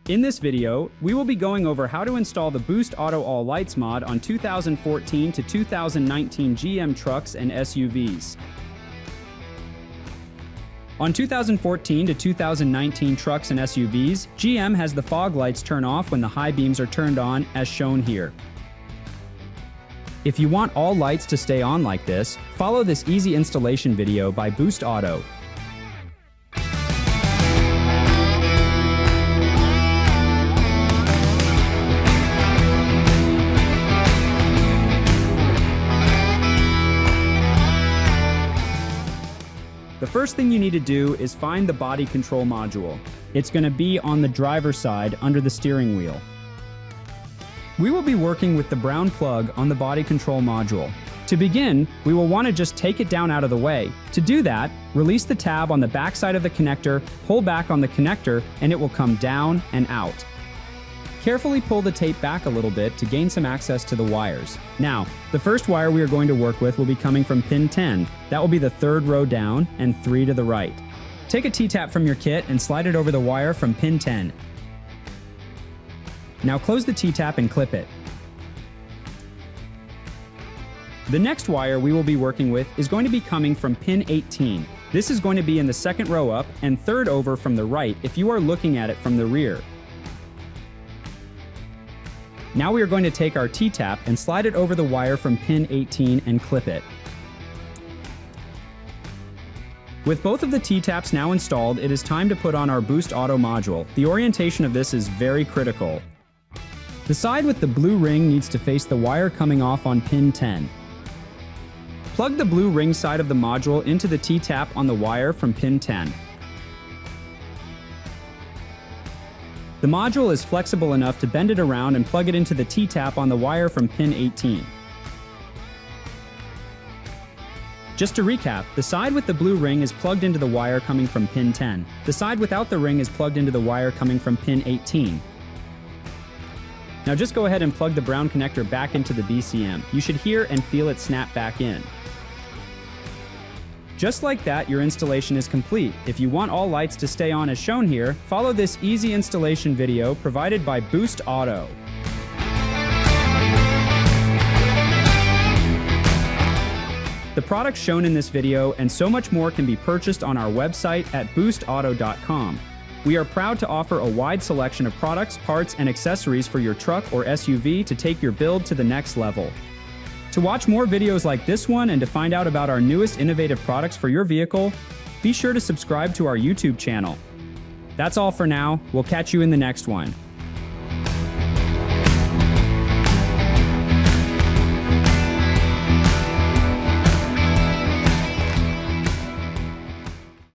In this video, we will be going over how to install the Boost Auto All Lights mod on 2014 to 2019 GM trucks and SUVs. On 2014 to 2019 trucks and SUVs, GM has the fog lights turn off when the high beams are turned on, as shown here. If you want all lights to stay on like this, follow this easy installation video by Boost Auto. The first thing you need to do is find the body control module. It's going to be on the driver's side under the steering wheel. We will be working with the brown plug on the body control module. To begin, we will want to just take it down out of the way. To do that, release the tab on the back side of the connector, pull back on the connector, and it will come down and out. Carefully pull the tape back a little bit to gain some access to the wires. Now, the first wire we are going to work with will be coming from pin 10. That will be the third row down and 3 to the right. Take a T-tap from your kit and slide it over the wire from pin 10. Now close the T-tap and clip it. The next wire we will be working with is going to be coming from pin 18. This is going to be in the second row up and third over from the right if you are looking at it from the rear. Now we are going to take our T-tap and slide it over the wire from pin 18 and clip it. With both of the T-taps now installed, it is time to put on our Boost Auto module. The orientation of this is very critical. The side with the blue ring needs to face the wire coming off on pin 10. Plug the blue ring side of the module into the T-tap on the wire from pin 10. The module is flexible enough to bend it around and plug it into the T-tap on the wire from pin 18. Just to recap, the side with the blue ring is plugged into the wire coming from pin 10. The side without the ring is plugged into the wire coming from pin 18. Now just go ahead and plug the brown connector back into the BCM. You should hear and feel it snap back in. Just like that, your installation is complete. If you want all lights to stay on as shown here, follow this easy installation video provided by Boost Auto. The products shown in this video and so much more can be purchased on our website at boostauto.com. We are proud to offer a wide selection of products, parts, and accessories for your truck or SUV to take your build to the next level. To watch more videos like this one and to find out about our newest innovative products for your vehicle, be sure to subscribe to our YouTube channel. That's all for now. We'll catch you in the next one.